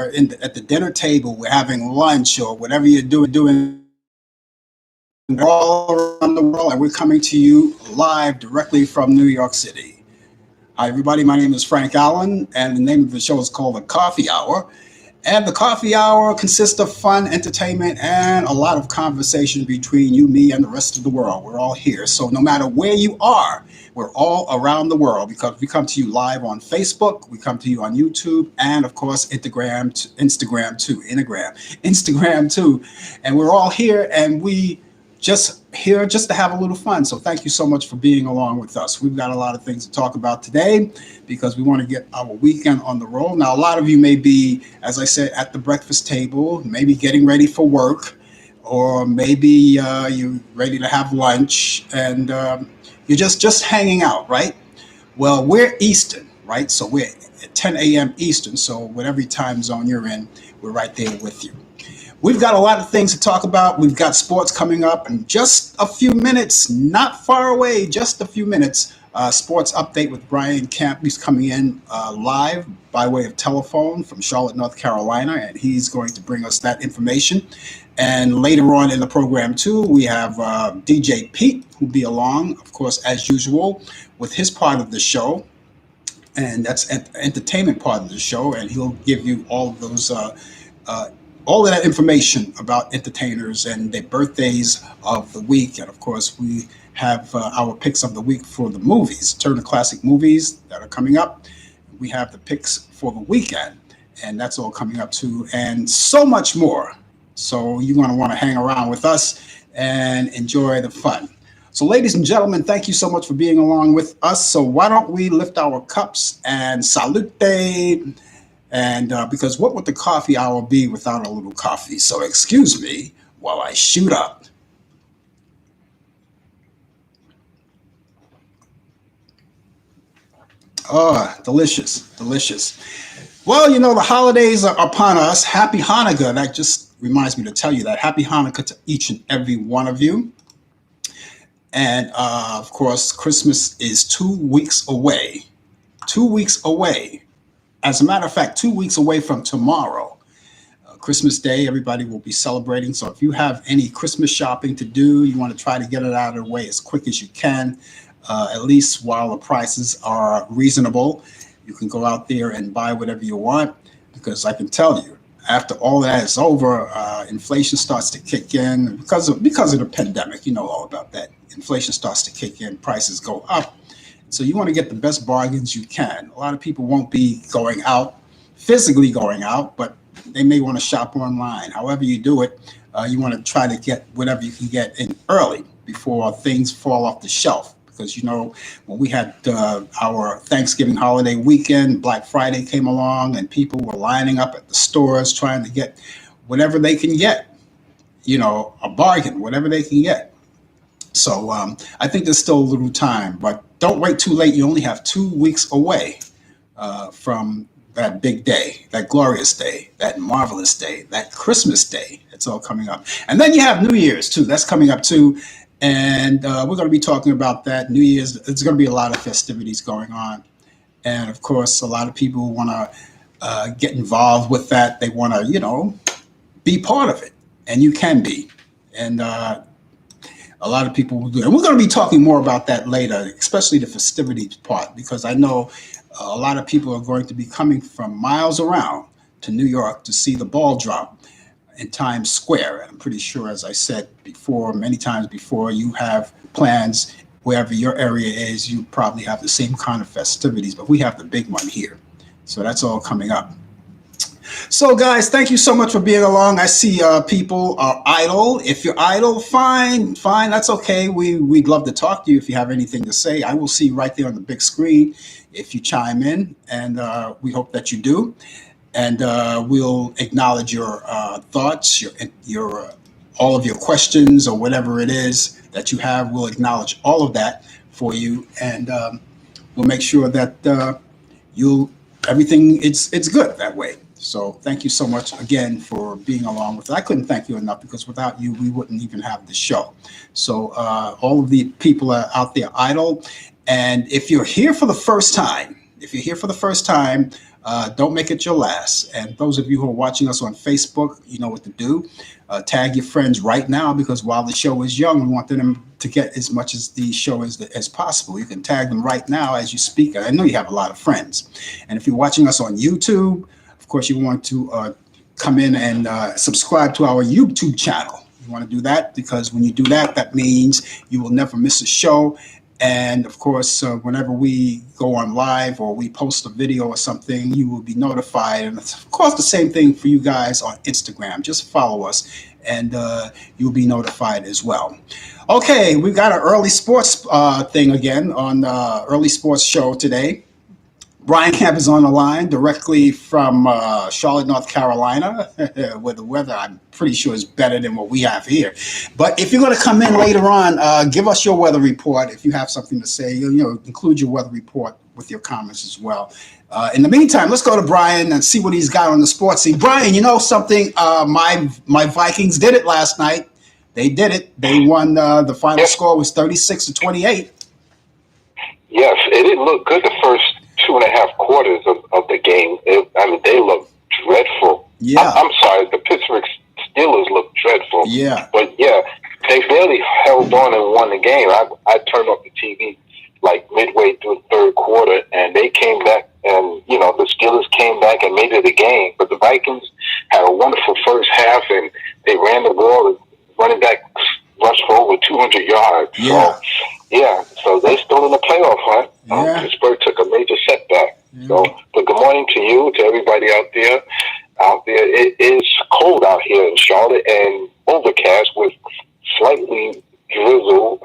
at the dinner table, we're having lunch or whatever you're doing all around the world, and we're coming to you live directly from New York City. Hi, everybody. My name is Frank Allan, and the name of the show is called The Coffee Hour. And the coffee hour consists of fun, entertainment, and a lot of conversation between you, me, and the rest of the world. We're all here. So no matter where you are, we're all around the world because we come to you live on Facebook, we come to you on YouTube, and of course, Instagram too. And we're all here, and we just here just to have a little fun. So thank you so much for being along with us. We've got a lot of things to talk about today because we want to get our weekend on the road. Now, a lot of you may be, as I said, at the breakfast table, maybe getting ready for work, or maybe you're ready to have lunch, and you're just hanging out, right? Well, we're Eastern, right? So we're at 10 a.m. Eastern. So whatever time zone you're in, we're right there with you. We've got a lot of things to talk about. We've got sports coming up in just a few minutes, not far away, just a few minutes. Sports update with Brian Camp. He's coming in live by way of telephone from Charlotte, North Carolina, and he's going to bring us that information. And later on in the program, too, we have DJ Pete, who'll be along, of course, as usual, with his part of the show. And that's the entertainment part of the show, and he'll give you all of those all of that information about entertainers and their birthdays of the week. And of course, we have our picks of the week for the movies, Turner Classic Movies that are coming up. We have the picks for the weekend, and that's all coming up too, and so much more. So you're going to want to hang around with us and enjoy the fun. So ladies and gentlemen, thank you so much for being along with us. So why don't we lift our cups and salute. And because what would the coffee hour be without a little coffee? So excuse me while I shoot up. Oh, delicious, delicious. Well, you know, the holidays are upon us. Happy Hanukkah. That just reminds me to tell you that. Happy Hanukkah to each and every one of you. And of course, Christmas is 2 weeks away. 2 weeks away. As a matter of fact, 2 weeks away from tomorrow, Christmas Day, everybody will be celebrating. So if you have any Christmas shopping to do, you want to try to get it out of the way as quick as you can, at least while the prices are reasonable. You can go out there and buy whatever you want, because I can tell you, after all that is over, inflation starts to kick in because of the pandemic. You know all about that. Inflation starts to kick in, prices go up. So you want to get the best bargains you can. A lot of people won't be going out, physically going out, but they may want to shop online. However you do it, you want to try to get whatever you can get in early before things fall off the shelf. Because, you know, when we had our Thanksgiving holiday weekend, Black Friday came along and people were lining up at the stores trying to get whatever they can get, you know, a bargain, whatever they can get. So I think there's still a little time, but don't wait too late. You only have 2 weeks away from that big day, that glorious day, that marvelous day, that Christmas day. It's all coming up. And then you have New Year's, too. That's coming up, too. And we're going to be talking about that. New Year's, there's going to be a lot of festivities going on. And, of course, a lot of people want to get involved with that. They want to, you know, be part of it. And you can be. And a lot of people will do it. And we're going to be talking more about that later, especially the festivities part, because I know a lot of people are going to be coming from miles around to New York to see the ball drop in Times Square. And I'm pretty sure, as I said before, many times before, you have plans wherever your area is. You probably have the same kind of festivities, but we have the big one here. So that's all coming up. So, guys, thank you so much for being along. I see people are idle. If you're idle, fine, that's okay. We'd love to talk to you if you have anything to say. I will see you right there on the big screen if you chime in, and we hope that you do. And we'll acknowledge your thoughts, your all of your questions or whatever it is that you have. We'll acknowledge all of that for you, and we'll make sure that everything it's good that way. So thank you so much again for being along with us. I couldn't thank you enough, because without you, we wouldn't even have the show. So all of the people are out there idle. And if you're here for the first time, Don't make it your last. And those of you who are watching us on Facebook, you know what to do. Tag your friends right now, because while the show is young, we want them to get as much as the show as possible. You can tag them right now as you speak. I know you have a lot of friends. And if you're watching us on YouTube, of course, you want to come in and subscribe to our YouTube channel. You want to do that because when you do that, that means you will never miss a show. And of course, whenever we go on live or we post a video or something, you will be notified. And of course, the same thing for you guys on Instagram. Just follow us and you'll be notified as well. Okay, we got an early sports thing again on early sports show today. Brian Camp is on the line directly from Charlotte, North Carolina, where the weather, I'm pretty sure, is better than what we have here. But if you're going to come in later on, give us your weather report. If you have something to say, include your weather report with your comments as well. In the meantime, let's go to Brian and see what he's got on the sports scene. Brian, you know something? My Vikings did it last night. They did it. They won. The final score was 36-28. Yes, it didn't look good the first 2.5 quarters of the game. They looked dreadful. Yeah. I'm sorry, the Pittsburgh Steelers looked dreadful. Yeah. But yeah, they barely held on and won the game. I turned off the TV like midway through the third quarter, and they came back, and the Steelers came back and made it a game. But the Vikings had a wonderful first half, and they ran the ball. And running back rushed for over 200 yards. Yeah. So they're still in the playoff hunt. Yeah. Pittsburgh took a major setback. Yeah. So, but good morning to you, to everybody out there. It is cold out here in Charlotte and overcast with slightly drizzle,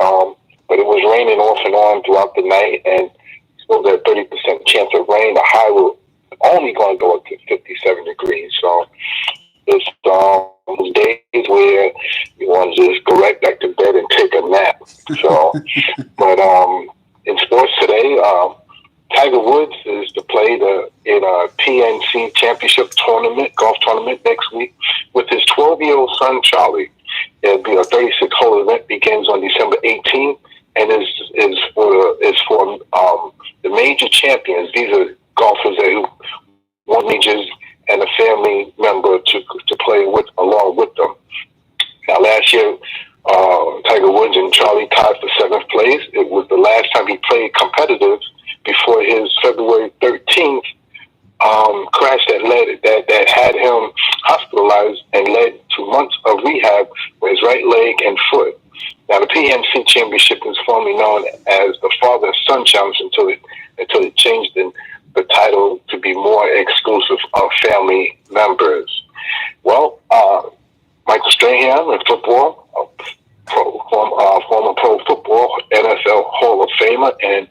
but it was raining off and on throughout the night, and still there's a 30% chance of rain. The high will only going to go up to 57 degrees. So it's those days where you want to just go right back to bed and take a nap. So, but in sports today, Tiger Woods is to play in a PNC Championship tournament, golf tournament next week with his 12-year-old son Charlie. It'll be a 36-hole event. Begins on December 18th and is for the major champions. These are golfers who won majors and a family member to play with along with them. Now, last year, Tiger Woods and Charlie tied for 7th place. It was the last time he played competitive before his February 13th crash that had him hospitalized and led to months of rehab for his right leg and foot. Now, the PNC Championship is formerly known as the Father-Son Challenge until it changed the title to be more exclusive of family members. Well, Michael Strahan in football, former pro football, NFL Hall of Famer, and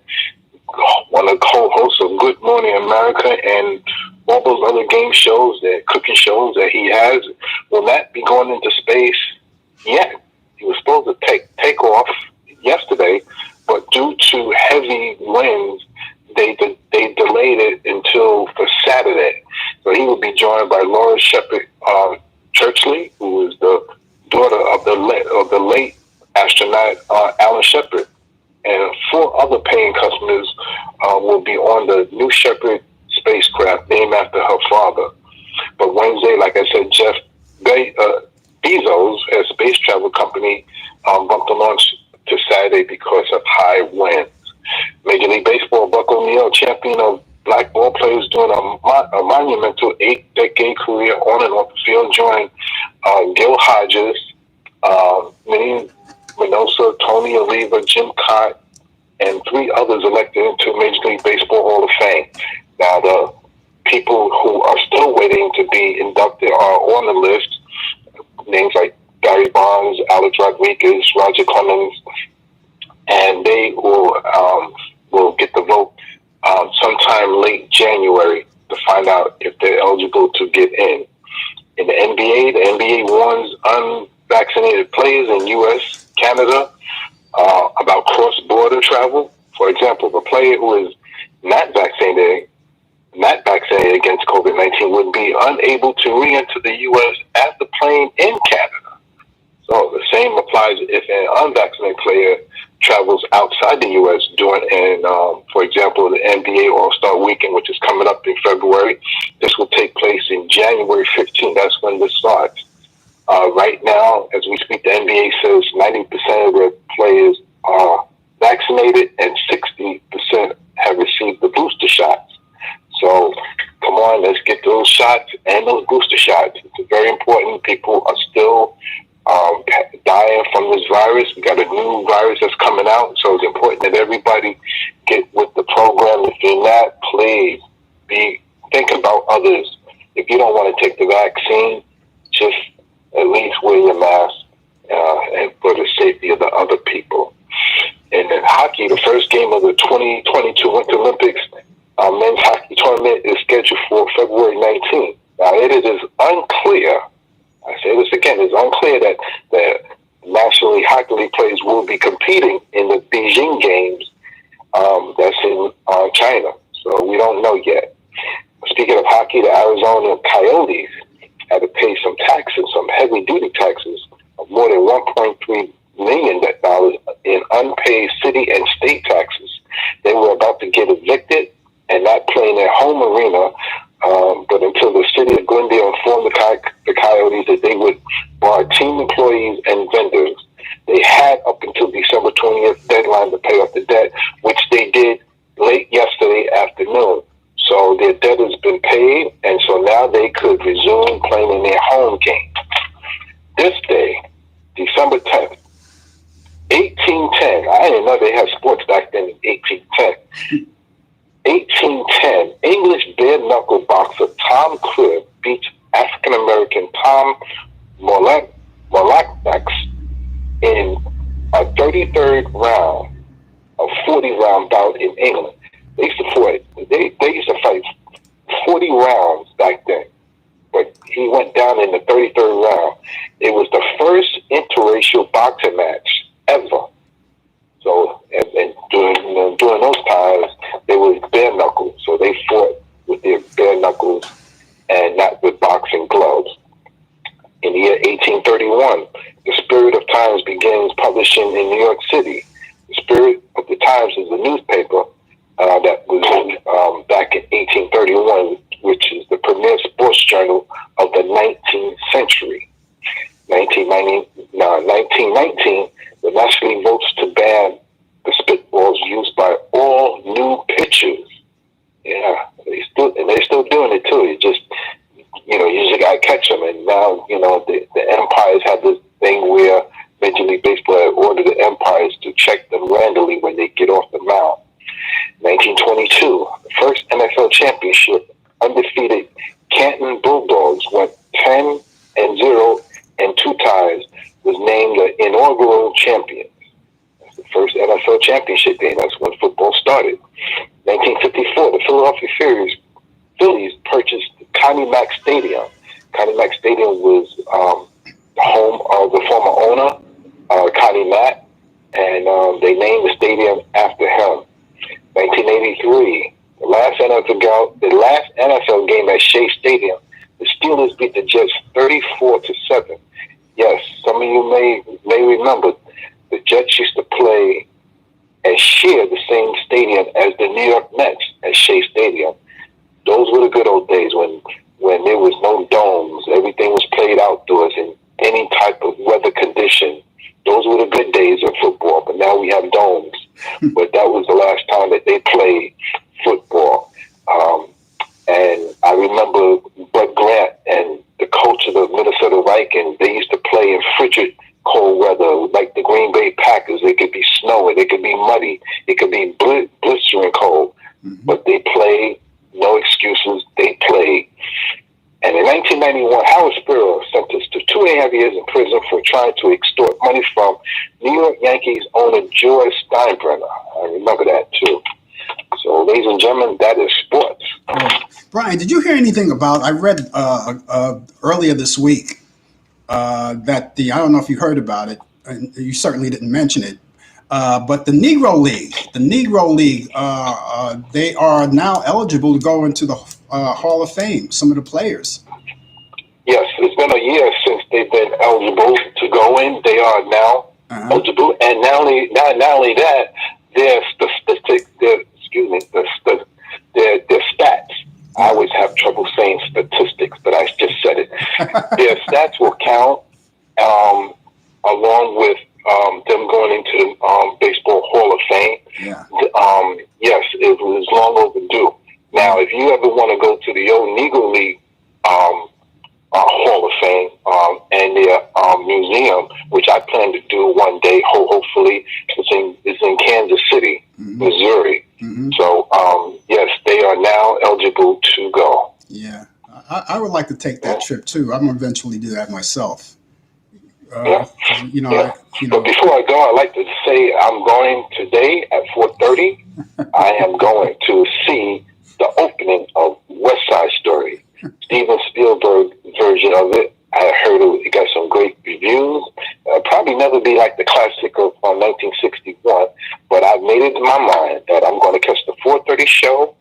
one of the co-hosts of Good Morning America and all those other game shows, cooking shows that he has, will not be going into space yet. He was supposed to take off yesterday, but due to heavy winds, they delayed it until for Saturday. So he will be joined by Laura Shepard Churchley, who is the daughter of the late astronaut Allan Shepard, and 4 other paying customers will be on the New Shepard spacecraft named after her father. But Wednesday, like I said, Jeff Bezos, a space travel company, bumped the launch to Saturday because of high winds. Major League Baseball, Buck O'Neil, champion of black ball players, doing a monumental 8-decade career on and off the field, joined Gil Hodges, Minnie Minosa, Tony Oliva, Jim Cott, and 3 others elected into Major League Baseball Hall of Fame. Now, the people who are still waiting to be inducted are on the list. Names like Barry Bonds, Alex Rodriguez, Roger Clemens, and they will get the vote sometime late January to find out if they're eligible to get in. In the NBA warns unvaccinated players in U.S., Canada about cross-border travel. For example, a player who is not vaccinated against COVID-19 would be unable to re-enter the U.S. after playing in Canada. So the same applies if an unvaccinated player travels outside the U.S. For example, the NBA All-Star Weekend, which is coming up in February. This will take place in January 15th. That's when this starts. Right now, as we speak, the NBA says 90% of their players are vaccinated and 60% have received the booster shots. So, come on, let's get those shots and those booster shots. It's very important. People are still dying from this virus. We got a new virus that's coming out, so it's important that everybody get with the program. If you're not, please think about others. If you don't want to take the vaccine, just at least wear your mask and for the safety of the other people. And in hockey, the first game of the 2022 Winter Olympics men's hockey tournament is scheduled for February 19th. Now, it is unclear. I say this again, it's unclear that the National League Hockey League players will be competing in the Beijing games that's in China. So we don't know yet. Speaking of hockey, the Arizona Coyotes had to pay some taxes, some heavy-duty taxes of more than $1.3 million in unpaid city and state taxes. They were about to get evicted and not play in their home arena, but until the city of Glendale informed the Coyotes that they would bar team employees and vendors. They had up until December 20th deadline to pay off the debt, which they did late yesterday afternoon. So their debt has been paid, and so now they could resume playing in their home game. This day, December 10th, 1810, I didn't know they had sports back then in 1810. 1810, English bare-knuckle boxer Tom Cribb beats African-American Tom Molaknax in a 33rd round, a 40-round bout in England. They used to fight 40 rounds back then, but he went down in the 33rd round. It was the first interracial boxing match ever. So, and during those times, they were bare knuckles. So they fought with their bare knuckles and not with boxing gloves. In the year 1831, The Spirit of Times begins publishing in New York City. The Spirit of the Times is a newspaper that was back in 1831, which is the premier sports journal of the 19th century. 1919, the National League votes to ban the spitballs used by all new pitchers. Yeah, they're still doing it too. You just gotta catch them. And now, the umpires have this thing where Major League Baseball had ordered the umpires to check them randomly when they get off the mound. 1922, the first NFL championship, undefeated Canton Bulldogs went 10-0 and 2 ties, was named the inaugural champion. That's the first NFL championship game. That's when football started. 1954, the Philadelphia Phillies purchased Connie Mack Stadium. Connie Mack Stadium was the home of the former owner, Connie Mack, and they named the stadium after him. 1983, the last NFL game at Shea Stadium, the Steelers beat the Jets 34-7. Yes, some of you may remember the Jets used to play and share the same stadium as the New York Mets at Shea Stadium. Those were the good old days when there was no domes. Everything was played outdoors in any type of weather condition. Those were the good days of football, but now we have domes. But that was the last time that they played football. And I remember Bud Grant and the coach of the Minnesota Vikings, they used to play in frigid cold weather, like the Green Bay Packers. It could be snowing, it could be muddy, it could be blistering cold. Mm-hmm. But they played, no excuses, they played. And in 1991, Howard Spiro sentenced to 2.5 years in prison for trying to extort money from New York Yankees owner George Steinbrenner. I remember that too. So, ladies and gentlemen, that is sports. Brian, did you hear anything about? I read earlier this week that I don't know if you heard about it, and you certainly didn't mention it, but the Negro League, they are now eligible to go into the Hall of Fame. Some of the players. Yes, it's been a year since they've been eligible to go in. They are now Uh-huh. eligible, and not only that, their statistic, their stats. I Yeah. always have trouble saying statistics, but I just said it. Their stats will count, along with them going into the Baseball Hall of Fame. Yeah. Yes, it was long overdue. Now, if you ever want to go to the old Negro League Hall of Fame and their museum, which I plan to do one day, hopefully, it's in Kansas City, Missouri. So, yes, they are now eligible to go. Yeah. I would like to take that trip too. I'm gonna eventually do that myself. Yeah. You know, Yeah. I But before I go, I'd like to say I'm going today at 4:30. I am going to see the opening of West Side Story, Steven Spielberg version of it. I heard it got some great reviews. Probably never be like the classic of 1961, but I've made it in my mind that I'm going to catch the 4:30 show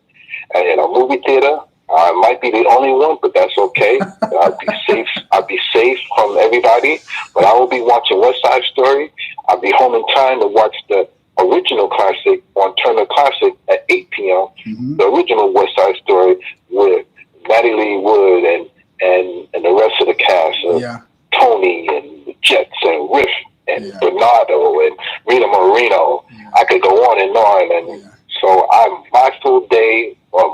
in a movie theater. I might be the only one, but that's okay. I'll be safe. I'll be safe from everybody. But I will be watching West Side Story. I'll be home in time to watch the original classic on Turner Classic at 8 p.m. The original West Side Story with Matty Lee Wood and the rest of the cast. Tony and the Jets and Riff and Bernardo and Rita Moreno. I could go on and on. And so my full day, or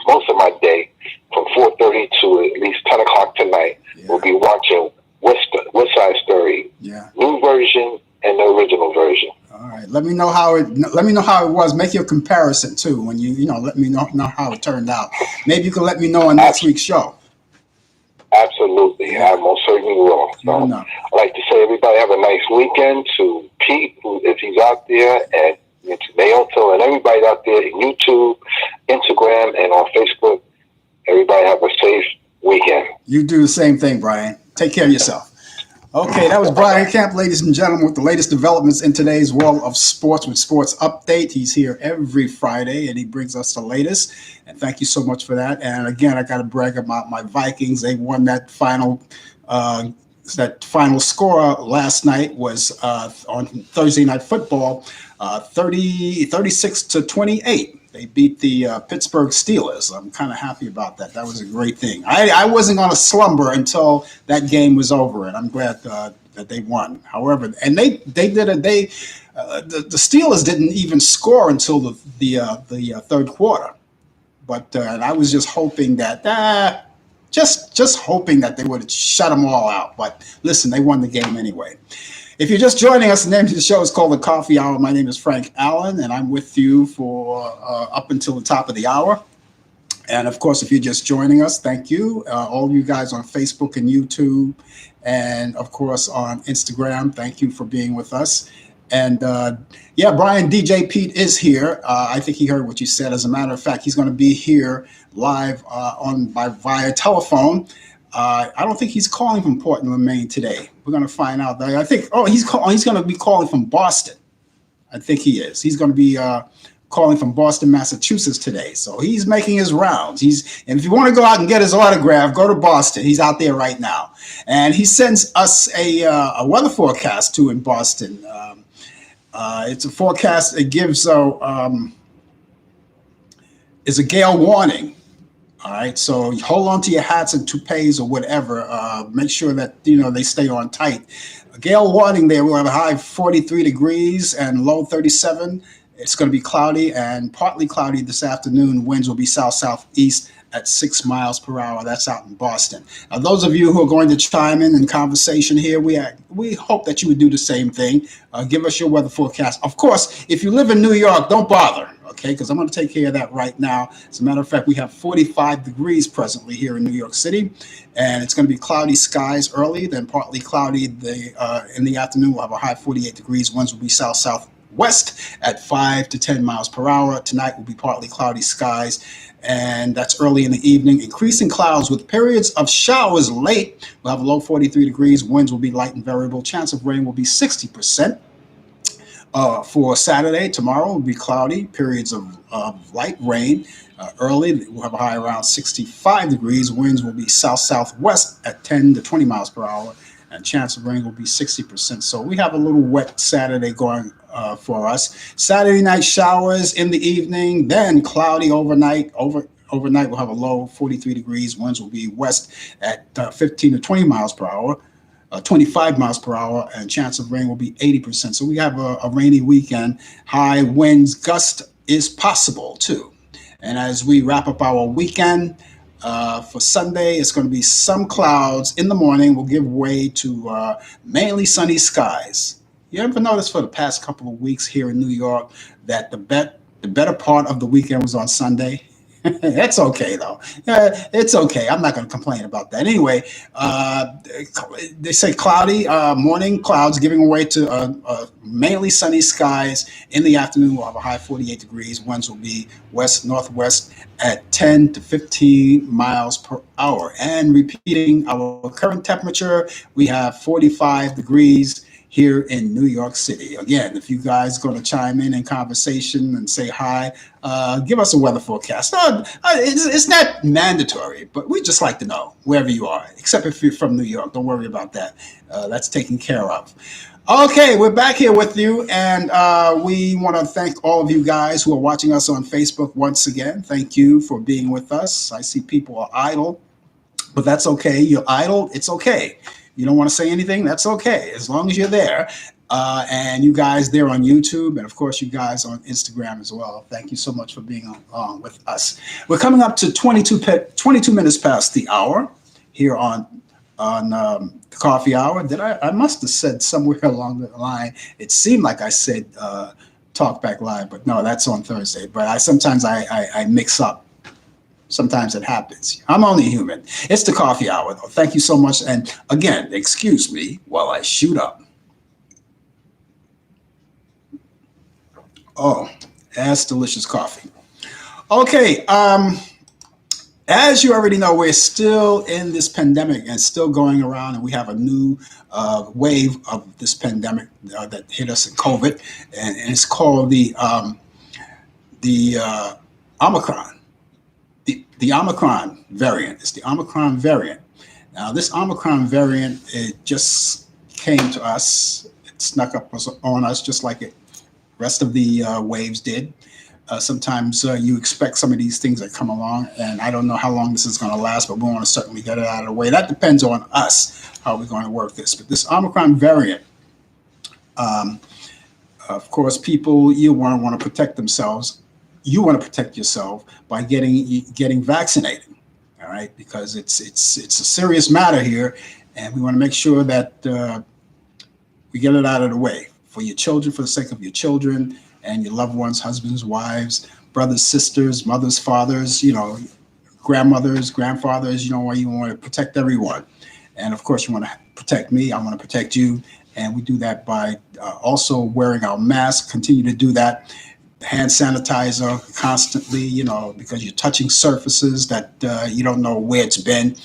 most of my day, from 4:30 to at least 10 o'clock tonight, will be watching West Side Story, new version and the original version. All right. Let me know how it was. Make your comparison too. When you let me know how it turned out. Maybe you can let me know on next week's show. Absolutely, I most certainly will. So I'd like to say everybody have a nice weekend. To Pete, if he's out there, and to Naoto and everybody out there in YouTube, Instagram, and on Facebook. Everybody have a safe weekend. You do the same thing, Brian. Take care of yourself. Okay, that was Brian Camp, ladies and gentlemen, with the latest developments in today's world of sports with Sports Update. He's here every Friday, and he brings us the latest. And thank you so much for that. And again, I got to brag about my Vikings. They won that final score last night was on Thursday Night Football, 36-28. They beat the Pittsburgh Steelers. I'm kind of happy about that. That was a great thing. I wasn't going to slumber until that game was over, and I'm glad that they won. However, and the Steelers didn't even score until the third quarter. But and I was just hoping that just hoping that they would shut them all out. But listen, they won the game anyway. If you're just joining us, the name of the show is called The Coffee Hour. My name is Frank Allan, and I'm with you for up until the top of the hour. And, of course, if you're just joining us, thank you. All of you guys on Facebook and YouTube and, of course, on Instagram, thank you for being with us. And, Brian, DJ Pete is here. I think he heard what you said. As a matter of fact, he's going to be here live via telephone. I don't think he's calling from Portland, Maine today. We're going to find out. I think, he's going to be calling from Boston. I think he is. He's going to be calling from Boston, Massachusetts today. So he's making his rounds. And if you want to go out and get his autograph, go to Boston. He's out there right now. And he sends us a weather forecast too in Boston. It's a forecast. It gives is a gale warning. All right, so hold on to your hats and toupees or whatever. Make sure that they stay on tight. A gale warning there. We'll have a high 43 degrees and low 37. It's going to be cloudy and partly cloudy this afternoon. Winds will be south-southeast at 6 miles per hour. That's out in Boston. Now, those of you who are going to chime in conversation here, we hope that you would do the same thing. Give us your weather forecast. Of course, if you live in New York, don't bother. Okay, because I'm going to take care of that right now. As a matter of fact, we have 45 degrees presently here in New York City, and it's going to be cloudy skies early, then partly cloudy in the afternoon. We'll have a high 48 degrees. Winds will be south-southwest at 5 to 10 miles per hour. Tonight will be partly cloudy skies, and that's early in the evening. Increasing clouds with periods of showers late. We'll have a low 43 degrees. Winds will be light and variable. Chance of rain will be 60%. For Saturday, tomorrow will be cloudy, periods of light rain. Early, we'll have a high around 65 degrees. Winds will be south-southwest at 10 to 20 miles per hour. and chance of rain will be 60%. So we have a little wet Saturday going for us. Saturday night showers in the evening, then cloudy overnight. Overnight, we'll have a low 43 degrees. Winds will be west at 15 to 20 miles per hour. 25 miles per hour, and chance of rain will be 80%. So we have a rainy weekend. High winds, gust is possible too. And as we wrap up our weekend, for Sunday, it's going to be some clouds in the morning will give way to mainly sunny skies. You ever notice for the past couple of weeks here in New York that the better part of the weekend was on Sunday? It's okay though. It's okay. I'm not going to complain about that. Anyway, they say cloudy morning, clouds giving way to mainly sunny skies. In the afternoon, we'll have a high 48 degrees. Winds will be west northwest at 10 to 15 miles per hour. And repeating our current temperature, we have 45 degrees here in New York City. Again, if you guys going to chime in conversation and say hi, give us a weather forecast. It's not mandatory, but we just like to know wherever you are, except if you're from New York. Don't worry about that. That's taken care of. Okay, we're back here with you, and we want to thank all of you guys who are watching us on Facebook once again. Thank you for being with us. I see people are idle, but that's okay. You're idle. It's okay. You don't want to say anything? That's okay, as long as you're there. And you guys there on YouTube, and of course you guys on Instagram as well. Thank you so much for being on with us. We're coming up to 22 minutes past the hour here on the coffee hour. I must have said somewhere along the line, it seemed like I said Talk Back Live, but no, that's on Thursday. But sometimes I mix up. Sometimes it happens. I'm only human. It's the coffee hour, though. Thank you so much. And again, excuse me while I shoot up. Oh, that's delicious coffee. Okay. As you already know, we're still in this pandemic and still going around, and we have a new wave of this pandemic that hit us in COVID, and it's called the Omicron. The Omicron variant. It's the Omicron variant. Now, this Omicron variant, it just came to us. It snuck up on us just like the rest of the waves did. Sometimes you expect some of these things that come along, and I don't know how long this is going to last, but we want to certainly get it out of the way. That depends on us, how we're going to work this. But this Omicron variant, of course, people, you want to protect themselves. You want to protect yourself by getting vaccinated, all right? Because it's a serious matter here, and we want to make sure that we get it out of the way for your children, for the sake of your children and your loved ones, husbands, wives, brothers, sisters, mothers, fathers, grandmothers, grandfathers. You want to protect everyone, and of course, you want to protect me. I want to protect you, and we do that by also wearing our masks. Continue to do that. Hand sanitizer constantly, because you're touching surfaces that you don't know where it's been.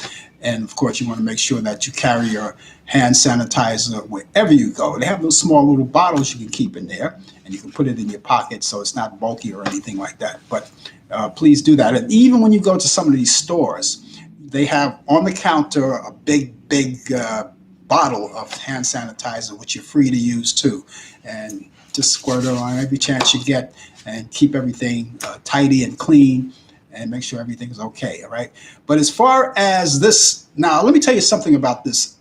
And of course, you want to make sure that you carry your hand sanitizer wherever you go. They have those small little bottles you can keep in there, and you can put it in your pocket so it's not bulky or anything like that. But please do that. And even when you go to some of these stores, they have on the counter a big bottle of hand sanitizer, which you're free to use too. And just squirt it on every chance you get, and keep everything tidy and clean, and make sure everything is okay. All right. But as far as this, now let me tell you something about this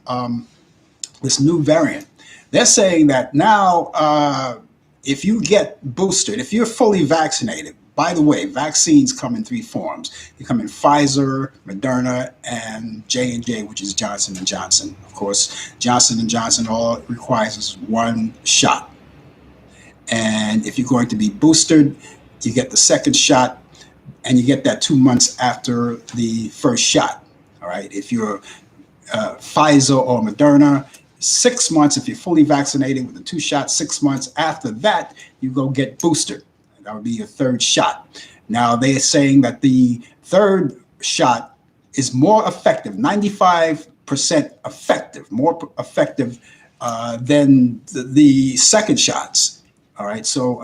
this new variant. They're saying that now, if you get boosted, if you're fully vaccinated. By the way, vaccines come in three forms. They come in Pfizer, Moderna, and J&J, which is Johnson & Johnson. Of course, Johnson & Johnson, all it requires is one shot. And if you're going to be boosted, you get the second shot, and you get that 2 months after the first shot. All right. If you're Pfizer or Moderna, 6 months. If you're fully vaccinated with the 2 shots, 6 months after that, you go get boosted. That would be your third shot. Now, they're saying that the third shot is more effective, 95% effective, more effective than the second shots. All right. So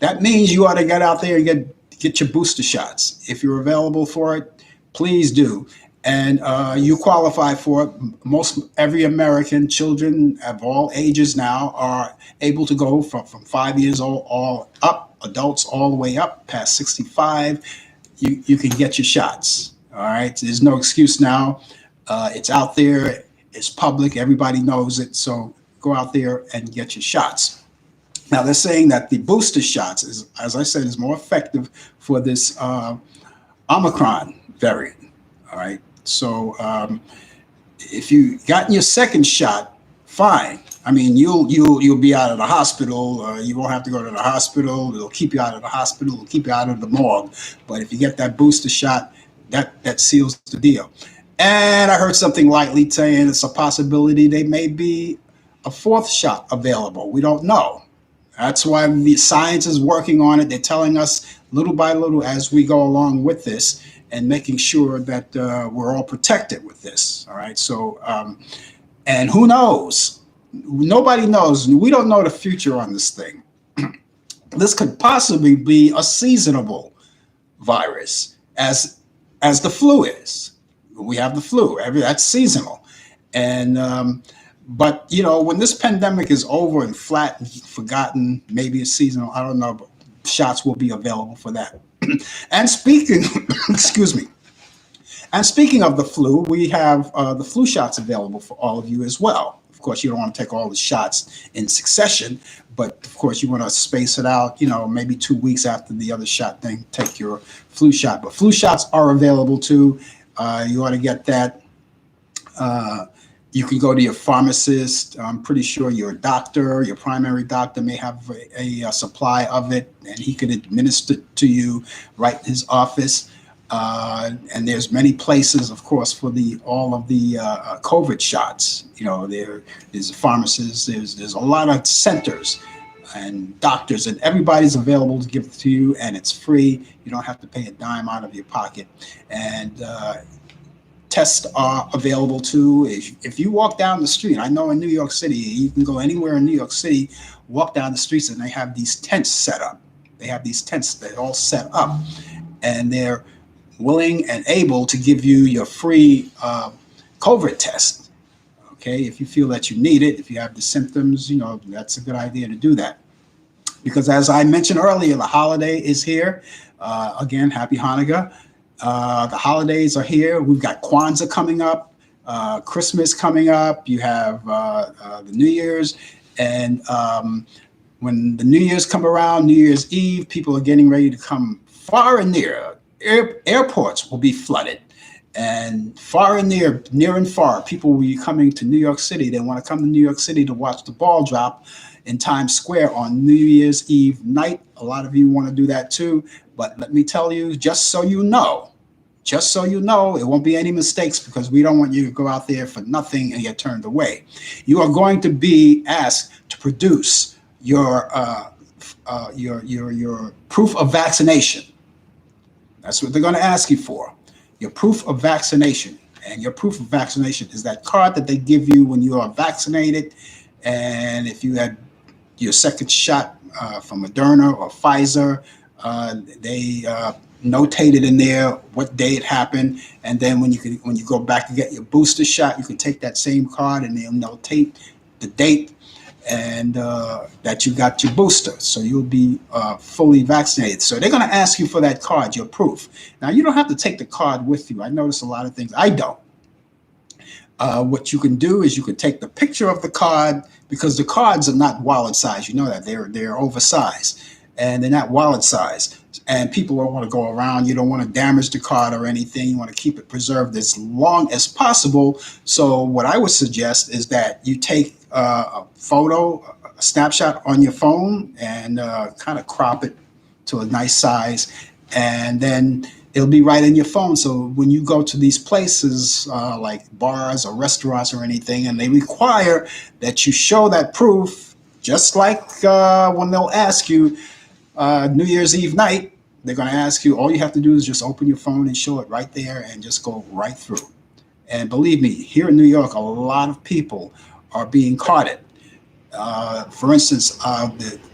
that means you ought to get out there and get your booster shots. If you're available for it, please do. and you qualify for it. Most every American, children of all ages now are able to go from 5 years old all up, adults all the way up past 65. You can get your shots. All right, there's no excuse now. It's out there. It's public. Everybody knows it. So go out there and get your shots. Now they're saying that the booster shots is, as I said, is more effective for this Omicron variant. All right. So if you gotten your second shot, fine. I mean, you'll be out of the hospital. You won't have to go to the hospital. It'll keep you out of the hospital. It'll keep you out of the morgue. But if you get that booster shot, that seals the deal. And I heard something lightly saying it's a possibility there may be a fourth shot available. We don't know. That's why the science is working on it. They're telling us little by little as we go along with this and making sure that we're all protected with this. All right. So, and who knows? Nobody knows. We don't know the future on this thing. This could possibly be a seasonable virus, as the flu is. We have the flu. That's seasonal, and but when this pandemic is over and flat and forgotten, maybe it's seasonal. I don't know, but shots will be available for that. And speaking, excuse me. And speaking of the flu, we have the flu shots available for all of you as well. Of course, you don't want to take all the shots in succession, but of course, you want to space it out, maybe 2 weeks after the other shot thing, take your flu shot. But flu shots are available too. You ought to get that. You can go to your pharmacist. I'm pretty sure your doctor, your primary doctor, may have a supply of it, and he could administer it to you right in his office. And there's many places, of course, for all of the COVID shots. There's pharmacists. There's a lot of centers and doctors, and everybody's available to give it to you, and it's free. You don't have to pay a dime out of your pocket. And tests are available too. If you walk down the street, I know in New York City, you can go anywhere in New York City, walk down the streets, and they have these tents set up. They have these tents, they're all set up, and they're willing and able to give you your free COVID test. Okay, if you feel that you need it, if you have the symptoms, that's a good idea to do that. Because as I mentioned earlier, the holiday is here. Again, happy Hanukkah. The holidays are here. We've got Kwanzaa coming up, Christmas coming up. You have the New Year's. And when the New Year's come around, New Year's Eve, people are getting ready to come far and near. Airports will be flooded. And far and near and far, people will be coming to New York City. They want to come to New York City to watch the ball drop in Times Square on New Year's Eve night. A lot of you want to do that too. But let me tell you, just so you know, it won't be any mistakes, because we don't want you to go out there for nothing and get turned away. You are going to be asked to produce your proof of vaccination. That's what they're going to ask you for. Your proof of vaccination. And your proof of vaccination is that card that they give you when you are vaccinated. And if you had your second shot from Moderna or Pfizer, they notated in there what day it happened. And then when you go back and get your booster shot, you can take that same card and they'll notate the date and that you got your booster. So you'll be fully vaccinated. So they're going to ask you for that card, your proof. Now, you don't have to take the card with you. I notice a lot of things. I don't. What you can do is you can take the picture of the card, because the cards are not wallet size. You know that they're oversized and they're not wallet size. And people don't want to go around. You don't want to damage the card or anything. You want to keep it preserved as long as possible. So what I would suggest is that you take a photo, a snapshot on your phone, and kind of crop it to a nice size, and then it'll be right in your phone. So when you go to these places like bars or restaurants or anything, and they require that you show that proof, just like when they'll ask you New Year's Eve night, they're going to ask you, all you have to do is just open your phone and show it right there and just go right through. And believe me, here in New York, a lot of people are being carded. For instance,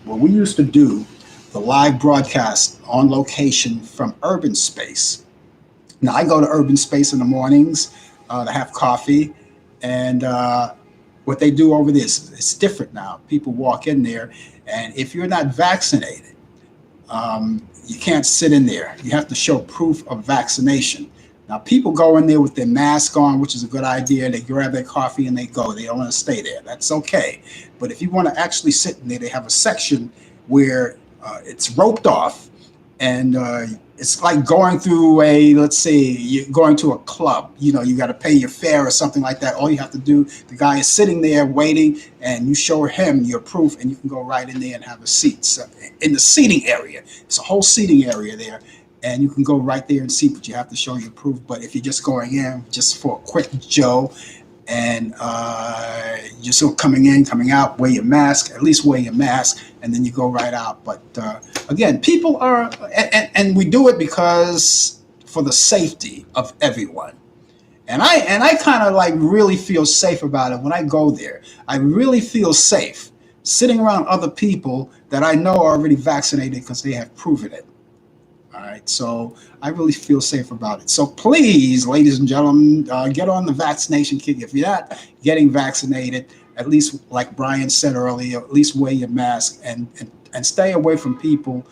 when we used to do the live broadcast on location from Urban Space, Now, I go to Urban Space in the mornings to have coffee, and what they do over there is it's different now. People walk in there, and if you're not vaccinated, you can't sit in there. You have to show proof of vaccination. Now, people go in there with their mask on, which is a good idea. They grab their coffee and they go. They don't want to stay there. That's okay. But if you want to actually sit in there, they have a section where it's roped off, and it's like going through let's say you're going to a club. You got to pay your fare or something like that. All you have to do, the guy is sitting there waiting, and you show him your proof, and you can go right in there and have a seat. So in the seating area, it's a whole seating area there, and you can go right there and seat, but you have to show your proof. But if you're just going in just for a quick Joe, and you're still coming in, coming out, wear your mask, at least wear your mask, and then you go right out. But again, people are, and we do it because for the safety of everyone. And I kind of like really feel safe about it when I go there. I really feel safe sitting around other people that I know are already vaccinated because they have proven it. All right, so I really feel safe about it. So please, ladies and gentlemen, get on the vaccination kick. If you're not getting vaccinated, at least, like Brian said earlier, at least wear your mask and stay away from people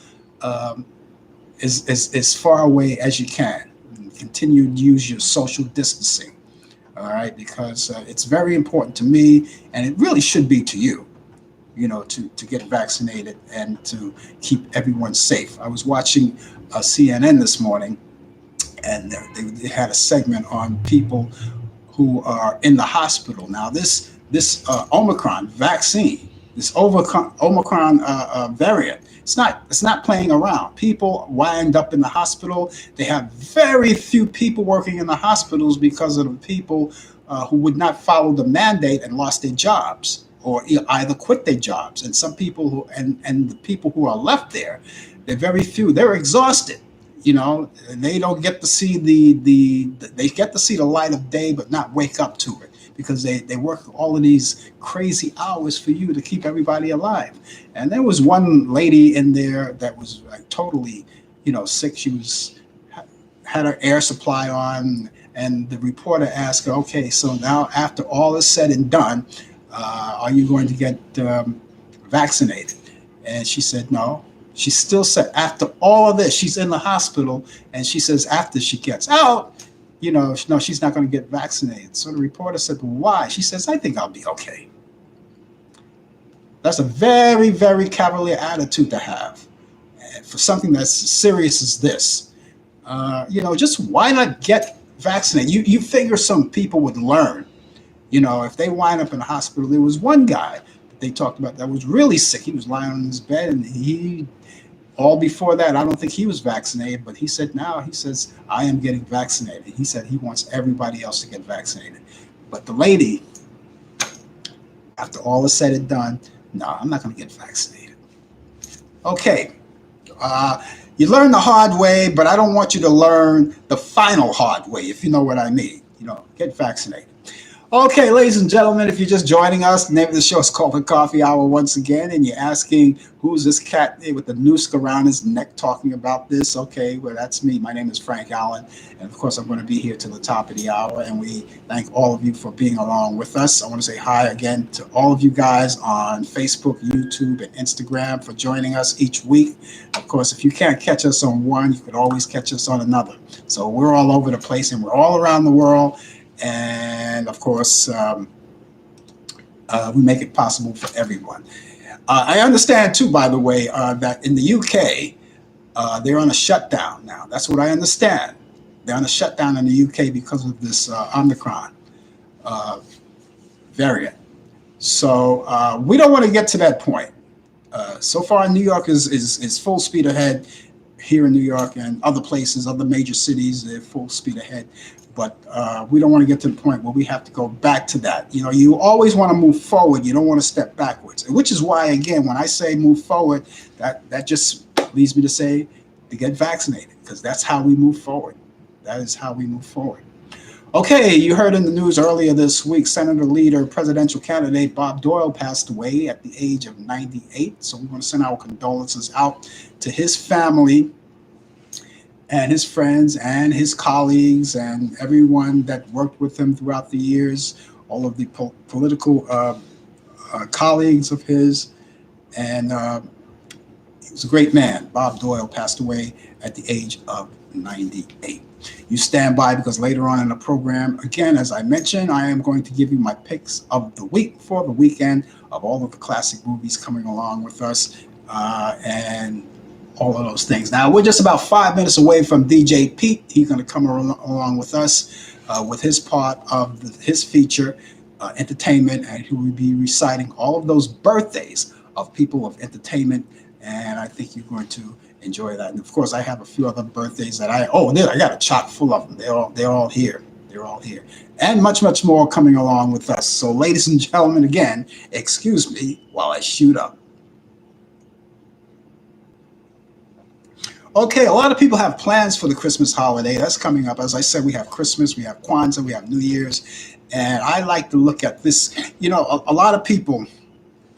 as far away as you can. Continue to use your social distancing. All right, because it's very important to me, and it really should be to you. To get vaccinated and to keep everyone safe. I was watching CNN this morning, and they had a segment on people who are in the hospital. Now, this Omicron vaccine, this Omicron variant, it's not playing around. People wind up in the hospital. They have very few people working in the hospitals because of the people who would not follow the mandate and lost their jobs, or either quit their jobs. And some people who and the people who are left there, they're very few. They're exhausted, and they don't get to see they get to see the light of day, but not wake up to it, because they work all of these crazy hours for you to keep everybody alive. And there was one lady in there that was like totally, sick. She had her air supply on, and the reporter asked her, okay, so now after all is said and done, are you going to get vaccinated? And she said no. She still said after all of this, she's in the hospital, and she says after she gets out, no, she's not going to get vaccinated. So the reporter said, well, why? She says, I think I'll be okay. That's a very, very cavalier attitude to have. And for something that's as serious as this, just why not get vaccinated? You figure some people would learn. If they wind up in the hospital. There was one guy that they talked about that was really sick. He was lying on his bed, and all before that, I don't think he was vaccinated, but he said now, he says, I am getting vaccinated. He said he wants everybody else to get vaccinated. But the lady, after all is said and done, no, I'm not going to get vaccinated. Okay. You learn the hard way, but I don't want you to learn the final hard way, if you know what I mean. Get vaccinated. Okay, ladies and gentlemen, if you're just joining us, the name of the show is called The Coffee Hour once again, and you're asking, who's this cat with the noose around his neck talking about this? Okay, well, that's me. My name is Frank Allan, and of course, I'm going to be here till the top of the hour, and we thank all of you for being along with us. I want to say hi again to all of you guys on Facebook, YouTube, and Instagram for joining us each week. Of course, if you can't catch us on one, you could always catch us on another. So we're all over the place, and we're all around the world. And of course, we make it possible for everyone. I understand too, by the way, that in the UK, they're on a shutdown now. That's what I understand. They're on a shutdown in the UK because of this Omicron variant. So we don't want to get to that point. So far, New York is full speed ahead. Here in New York and other places, other major cities, they're full speed ahead. But we don't want to get to the point where we have to go back to that. You always want to move forward. You don't want to step backwards, which is why, again, when I say move forward, that just leads me to say to get vaccinated, because that's how we move forward. That is how we move forward. Okay, you heard in the news earlier this week, Senator leader, presidential candidate Bob Doyle passed away at the age of 98. So we want to send our condolences out to his family and his friends and his colleagues and everyone that worked with him throughout the years, all of the political colleagues of his. And he was a great man. Bob Doyle passed away at the age of 98. You stand by because later on in the program, again, as I mentioned, I am going to give you my picks of the week for the weekend of all of the classic movies coming along with us and all of those things. Now, we're just about 5 minutes away from DJ Pete. He's going to come along with us with his part of his feature, Entertainment, and he will be reciting all of those birthdays of people of entertainment, and I think you're going to enjoy that. And of course, I have a few other birthdays that I got a chock full of them. They're all here. They're all here, and much more coming along with us. So, ladies and gentlemen, again, excuse me while I shoot up. Okay, a lot of people have plans for the Christmas holiday. That's coming up. As I said, we have Christmas, we have Kwanzaa, we have New Year's, and I like to look at this. You know, a lot of people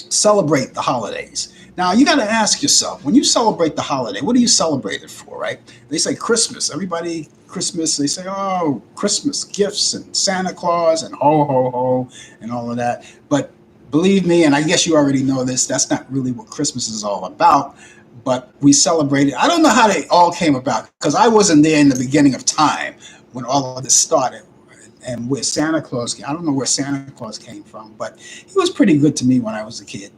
celebrate the holidays. Now, you got to ask yourself, when you celebrate the holiday, what do you celebrate it for, right? They say Christmas. Everybody, Christmas, they say, oh, Christmas, gifts and Santa Claus and ho, ho, ho, and all of that. But believe me, and I guess you already know this, that's not really what Christmas is all about. But we celebrate it. I don't know how they all came about, because I wasn't there in the beginning of time when all of this started. And where Santa Claus came, I don't know where Santa Claus came from, but he was pretty good to me when I was a kid.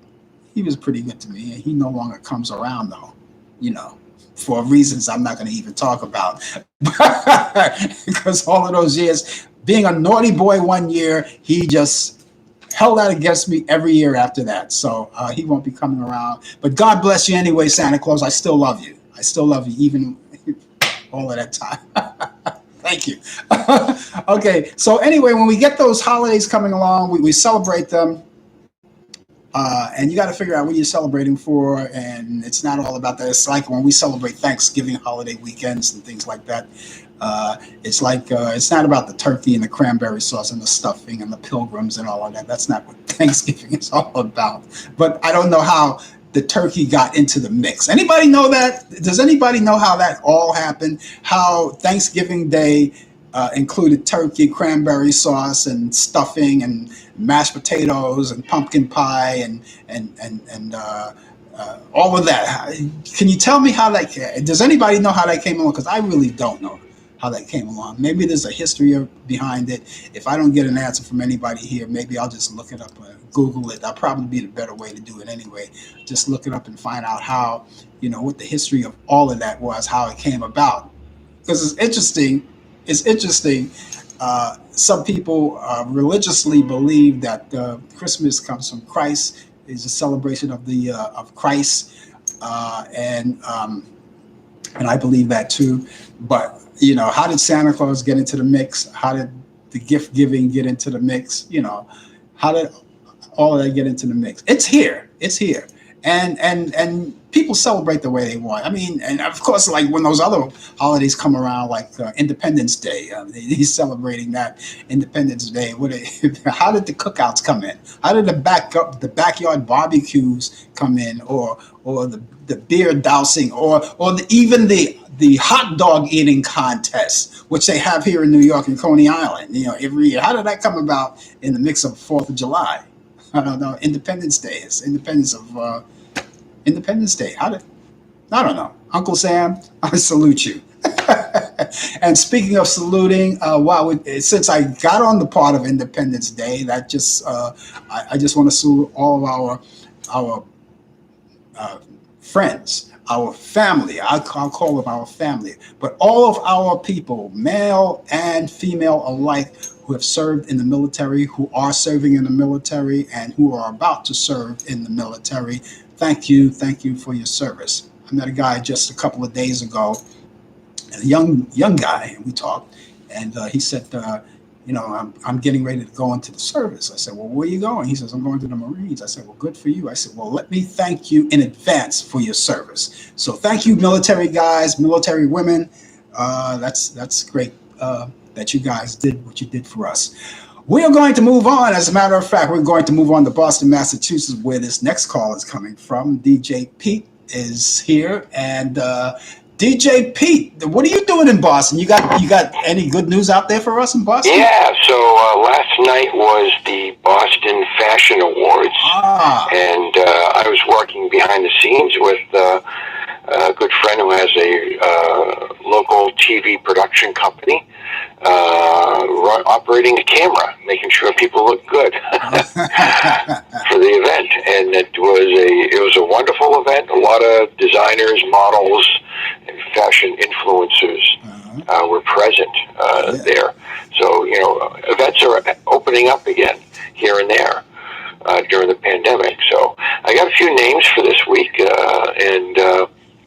He was pretty good to me, and he no longer comes around, though, you know, for reasons I'm not going to even talk about. Because all of those years, being a naughty boy one year, he just held out against me every year after that. So he won't be coming around. But God bless you anyway, Santa Claus. I still love you. I still love you, even all of that time. Thank you. Okay, so anyway, when we get those holidays coming along, we celebrate them. And you got to figure out what you're celebrating for. And it's not all about that. It's like when we celebrate Thanksgiving holiday weekends and things like that. It's like it's not about the turkey and the cranberry sauce and the stuffing and the pilgrims and all of that. That's not what Thanksgiving is all about. But I don't know how the turkey got into the mix. Anybody know that? Does anybody know how that all happened? How Thanksgiving Day included turkey, cranberry sauce, and stuffing, and mashed potatoes, and pumpkin pie, and all of that. Can you tell me how that? Does anybody know how that came along? Because I really don't know how that came along. Maybe there's a history behind it. If I don't get an answer from anybody here, maybe I'll just look it up, Google it. That'll probably be the better way to do it anyway. Just look it up and find out how, what the history of all of that was, how it came about. Because it's interesting. It's interesting. Some people religiously believe that Christmas comes from Christ. It's a celebration of the of Christ, and I believe that too. But how did Santa Claus get into the mix? How did the gift giving get into the mix? How did all of that get into the mix? It's here. It's here. And people celebrate the way they want. I mean, and of course, like when those other holidays come around, like Independence Day, he's celebrating that Independence Day. How did the cookouts come in? How did the backyard barbecues come in, or the beer dousing, or even the hot dog eating contest, which they have here in New York and Coney Island, every year. How did that come about in the mix of 4th of July? I don't know. Independence Day. It's Independence Day. I don't know. Uncle Sam, I salute you. And speaking of saluting, since I got on the part of Independence Day, that just I just want to salute all of our friends, our family. I'll call them our family, but all of our people, male and female alike, who have served in the military, who are serving in the military, and who are about to serve in the military. Thank you for your service. I met a guy just a couple of days ago, a young guy, and we talked, and he said, I'm getting ready to go into the service. I said, well, where are you going? He says, I'm going to the Marines. I said, well, good for you. I said, well, let me thank you in advance for your service. So thank you, military guys, military women. That's great. That you guys did what you did for us. We are going to move on. As a matter of fact, we're going to move on to Boston, Massachusetts, where this next call is coming from. DJ Pete is here. And DJ DJ Pete, what are you doing in Boston? You got any good news out there for us in Boston? Yeah, so last night was the Boston Fashion Awards, and I was working behind the scenes with a good friend who has a local TV production company, operating a camera, making sure people look good for the event. And it was a wonderful event. A lot of designers, models, and fashion influencers were present there. So, events are opening up again here and there during the pandemic. So I got a few names for this week, and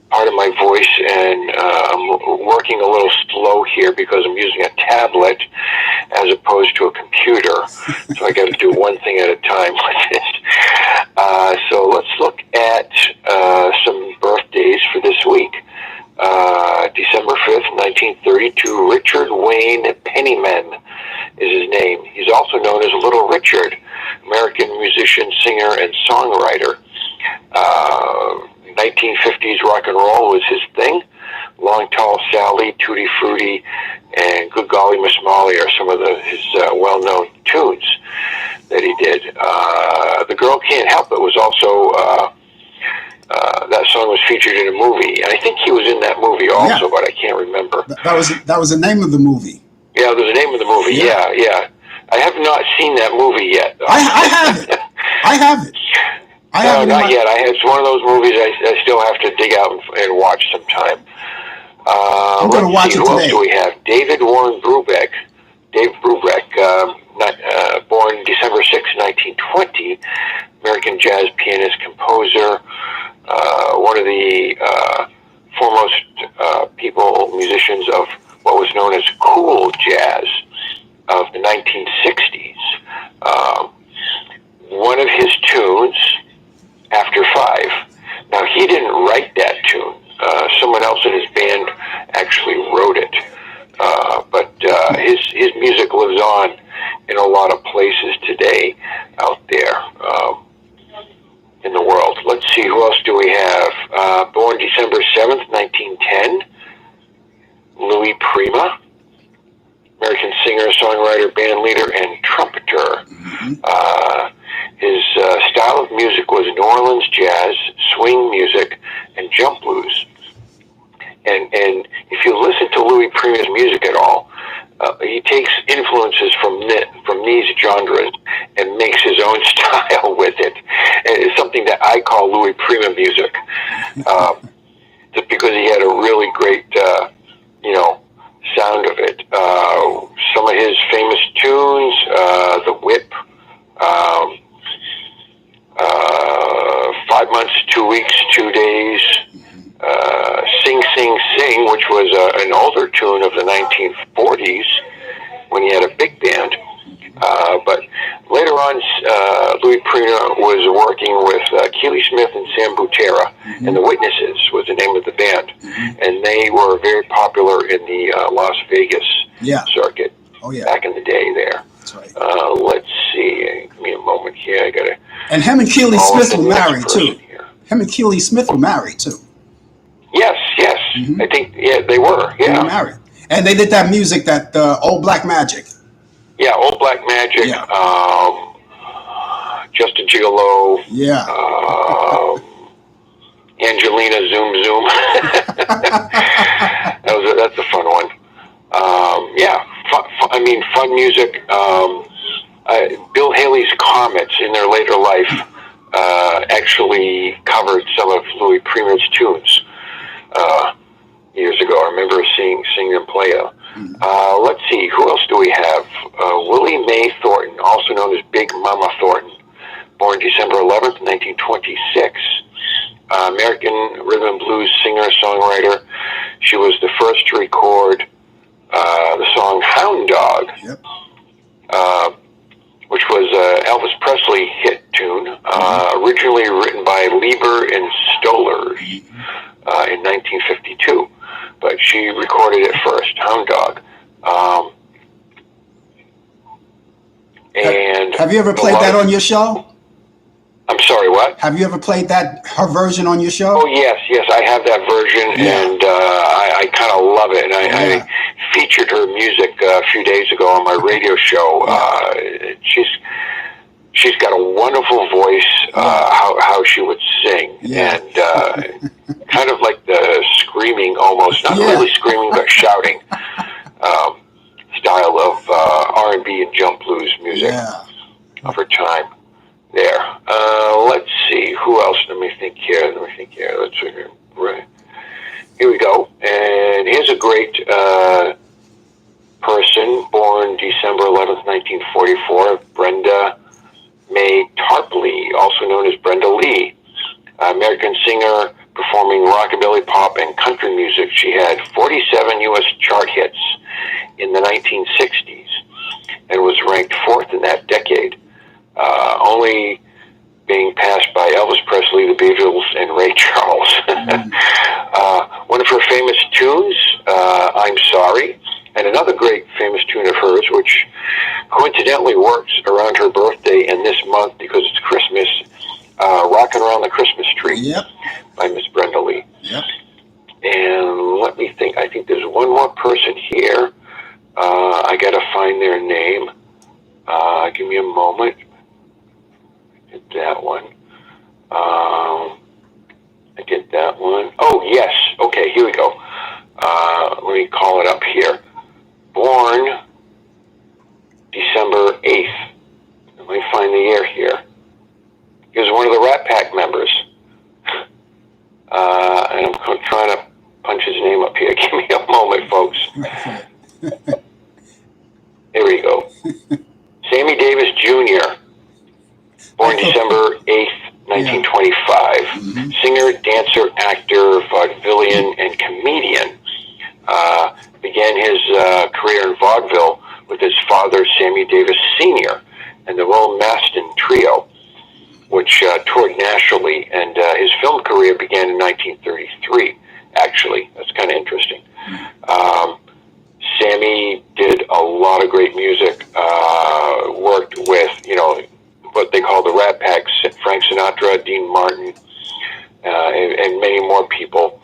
part of my voice, and I'm working a little slow here because I'm using a tablet as opposed to a computer. So I got to do one thing at a time with this. So let's look at some birthdays for this week. December 5th, 1932, Richard Wayne Penniman is his name. He's also known as Little Richard, American musician, singer, and songwriter. 1950s rock and roll was his thing. Long Tall Sally, Tutti Frutti, and Good Golly Miss Molly are some of his well-known tunes that he did. The Girl Can't Help It was also, that song was featured in a movie, and I think he was in that movie also, but I can't remember. That was the name of the movie. Yeah, there's the name of the movie. Yeah. I have not seen that movie yet. I have it. No, not yet. It's one of those movies I still have to dig out and watch sometime. I'm going to watch it today. Who else do we have? David Warren Brubeck. Dave Brubeck, born December 6, 1920, American jazz pianist, composer, one of the foremost musicians of what was known as cool jazz of the 1960s. One of his tunes, After 5. Now, he didn't write that tune. Someone else in his band actually wrote it. But his music lives on in a lot of places today out there in the world. Let's see, who else do we have? Born December 7th, 1910, Louis Prima, American singer, songwriter, band leader, and trumpeter. His style of music was New Orleans jazz, swing music, and jump blues. And if you listen to Louis Prima's music at all, he takes influences from these genres and makes his own style with it. And it's something that I call Louis Prima music, just because he had a really great, sound of it. Some of his famous tunes, The Whip, 5 months, 2 weeks, 2 days, Sing, Sing, Sing, which was an older tune of the 1940s when he had a big band. But later on, Louis Prima was working with Keely Smith and Sam Butera, and The Witnesses was the name of the band. And they were very popular in the Las Vegas circuit back in the day there. That's right. Let's see. Give me a moment here. I gotta. And him and Keely Smith were married too. Him and Keely Smith were married too. Yes. I think they were. Yeah, they were married, and they did that music, that Old Black Magic. Yeah, Old Black Magic. Yeah. Just a Gigolo. Yeah. Angelina Zoom Zoom. That's a fun one. Fun music. Bill Haley's Comets in their later life actually covered some of Louis Prima's tunes years ago. I remember seeing them play. Let's see, who else do we have? Willie Mae Thornton, also known as Big Mama Thornton, born December 11th, 1926. American rhythm and blues singer, songwriter. She was the first to record the song Hound Dog, which was Elvis Presley hit tune, originally written by Lieber and Stollers in 1952. But she recorded it first, Hound Dog. And have you ever played that on your show? I'm sorry, what? Have you ever played her version on your show? Oh, yes, I have that version, and I kind of love it. And I featured her music a few days ago on my radio show. She's got a wonderful voice, how she would sing, and kind of like the screaming almost, not really screaming, but shouting style of R&B and jump blues music of her time there. Let's see, who else? Let me think here. Let's see here. Right. Here we go. And here's a great person, born December 11th, 1944, Brenda Mae Tarpley, also known as Brendaly, American singer performing rockabilly, pop, and country music. She had 47 U.S. chart hits in the 1960s and was ranked 4th in that decade, only being passed by Elvis Presley, the Beatles, and Ray Charles. One of her famous tunes, I'm Sorry, and another great famous tune of hers, which coincidentally works around her birthday and this month because it's Christmas, Rockin' Around the Christmas Tree by Miss Brendaly. And let me think. I think there's one more person here. I got to find their name. Give me a moment. Get that one. I get that one. Oh, yes. Okay, here we go. Let me call it up here. Born December 8th. Let me find the year here. He was one of the Rat Pack members. And I'm trying to punch his name up here. Give me a moment, folks. Here we go. Sammy Davis Jr., born December 8th, 1925. Singer, dancer, actor, vaudevillian, and comedian. Began his career in vaudeville with his father, Sammy Davis Sr., and the Will Maston Trio, which toured nationally. And his film career began in 1933, actually. That's kind of interesting. Sammy did a lot of great music, worked with, what they call the Rat Pack, Frank Sinatra, Dean Martin, and many more people.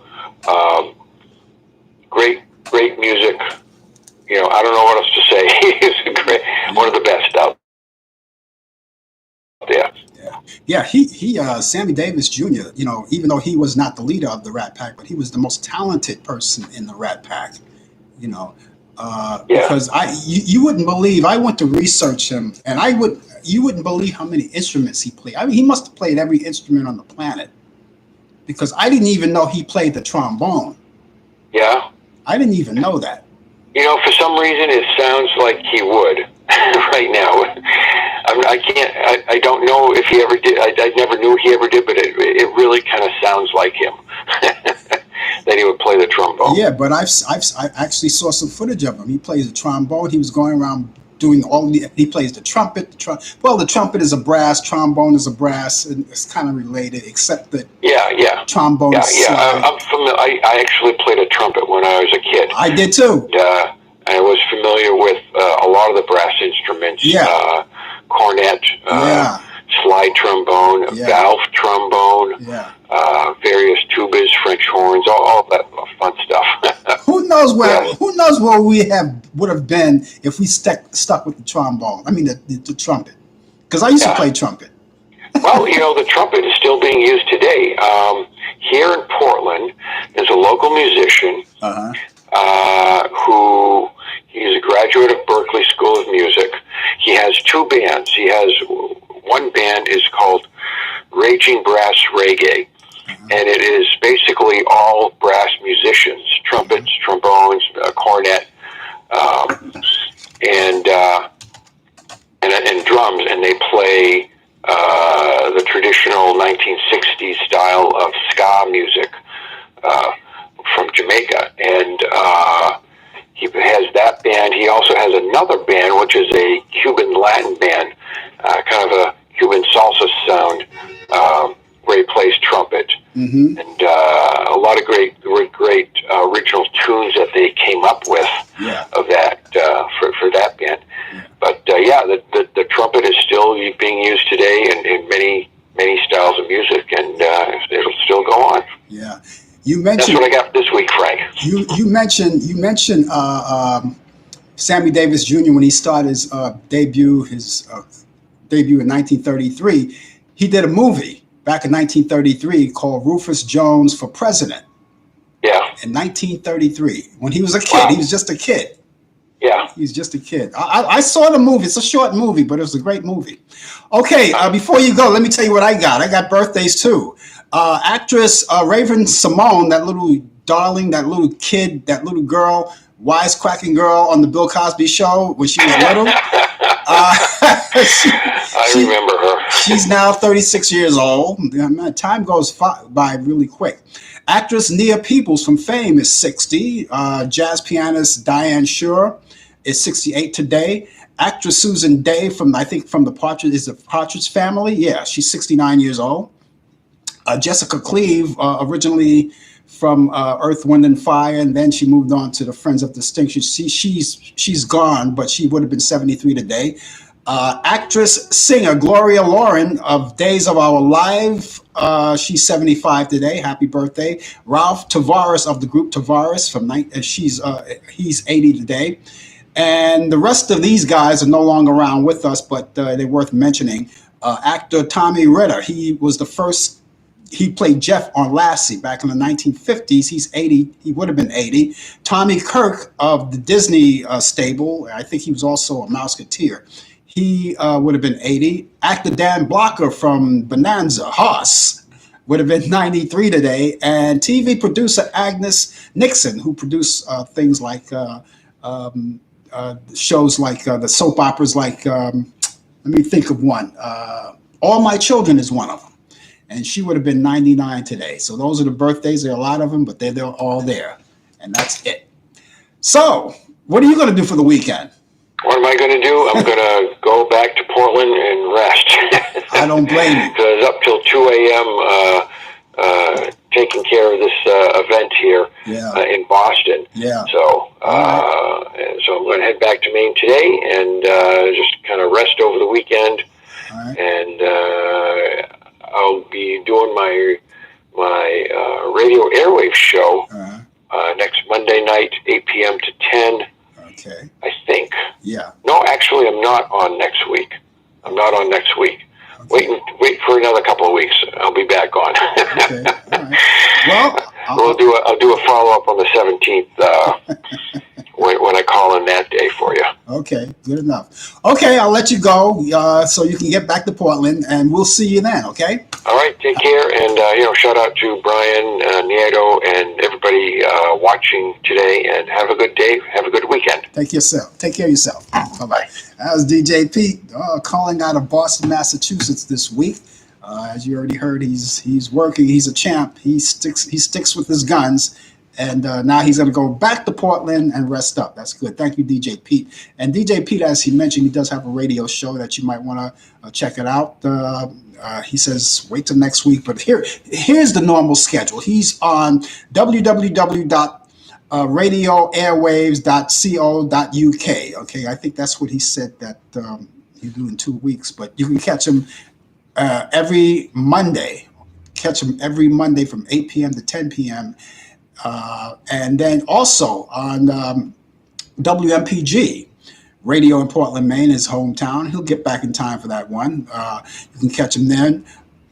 Great music. I don't know what else to say. He's one of the best out there. Sammy Davis Jr., even though he was not the leader of the Rat Pack, but he was the most talented person in the Rat Pack, because you wouldn't believe, I went to research him, and you wouldn't believe how many instruments he played. I mean, he must have played every instrument on the planet, because I didn't even know he played the trombone. Yeah. I didn't even know that. For some reason, it sounds like he would right now. I don't know if he ever did. I never knew he ever did, but it really kind of sounds like him that he would play the trombone. Yeah, but I actually saw some footage of him. He plays the trombone. He was going around doing he plays the trumpet. The trumpet is a brass, trombone is a brass, and it's kind of related, except that trombone is slide. I'm familiar. I actually played a trumpet when I was a kid. I did too. And I was familiar with a lot of the brass instruments. Cornet, slide trombone, valve trombone, various tubas, French horns, all that fun stuff. Who knows where we would have been if we stuck with the trombone? I mean the trumpet, because I used to play trumpet. Well, the trumpet is still being used today. Here in Portland, there's a local musician who he's a graduate of Berklee School of Music. He has two bands. He has one band is called Raging Brass Reggae, and it is basically all brass musicians, trumpets, trombones, cornet, and drums, and they play the traditional 1960s style of ska music from Jamaica, and he has that band. He also has another band, which is a Cuban Latin band, kind of a Cuban salsa sound, where he plays trumpet, and a lot of great original tunes that they came up with of that for that band. But the trumpet is still being used today in many many styles of music, and it'll still go on. Yeah. You mentioned, that's what I got this week, Frank. You mentioned Sammy Davis Jr. when he started his debut in 1933. He did a movie back in 1933 called Rufus Jones for President. Yeah. In 1933, when he was a kid, Wow. He was just a kid. Yeah. He's just a kid. I saw the movie. It's a short movie, but it was a great movie. Okay, before you go, let me tell you what I got. I got birthdays too. Actress Raven Simone, that little darling, that little kid, that little girl, wisecracking girl on the Bill Cosby show when she was little. I remember her. She's now 36 years old. Time goes by really quick. Actress Nia Peoples from Fame is 60. Jazz pianist Diane Shure is 68 today. Actress Susan Day from the Partridge Family. Yeah, she's 69 years old. Jessica Cleave, originally from Earth, Wind, and Fire, and then she moved on to the Friends of Distinction. She's gone, but she would have been 73 today. Actress, singer Gloria Loren of Days of Our Life, she's 75 today. Happy birthday. Ralph Tavares of the group Tavares, he's 80 today. And the rest of these guys are no longer around with us, but they're worth mentioning. Actor Tommy Ritter, he played Jeff on Lassie back in the 1950s. He's 80. He would have been 80. Tommy Kirk of the Disney stable. I think he was also a Mouseketeer. He would have been 80. Actor Dan Blocker from Bonanza, Hoss, would have been 93 today. And TV producer Agnes Nixon, who produced things like shows like the soap operas like, let me think of one. All My Children is one of them. And she would have been 99 today. So those are the birthdays. There are a lot of them, but they're all there. And that's it. So what are you going to do for the weekend? What am I going to do? I'm going to go back to Portland and rest. I don't blame you. Because up till 2 a.m. Taking care of this event here in Boston. Yeah. So, so I'm going to head back to Maine today and just kind of rest over the weekend. All right. And I'll be doing my radio airwave show next Monday night, 8 p.m. to 10. Okay. I think. Yeah. No, actually, I'm not on next week. Okay. Wait for another couple of weeks. I'll be back on. Okay. All right. Well, I'll do a follow up on the 17th when I call in that day for you. Okay. Good enough. Okay, I'll let you go so you can get back to Portland, and we'll see you then. Okay. All right. Take care, and shout out to Brian Nieto and everybody watching today. And have a good day. Have a good weekend. Take care of yourself. Bye bye. That was DJ Pete calling out of Boston, Massachusetts this week. As you already heard, he's working. He's a champ. He sticks with his guns. And now he's going to go back to Portland and rest up. That's good. Thank you, DJ Pete. And DJ Pete, as he mentioned, he does have a radio show that you might want to check it out. He says, wait till next week. But here's the normal schedule. He's on www.radioairwaves.co.uk. Okay, I think that's what he said that he'll do in 2 weeks. But you can catch him every Monday. Catch him every Monday from 8 p.m. to 10 p.m. And then also on WMPG radio in Portland, Maine, his hometown. He'll get back in time for that one. You can catch him then.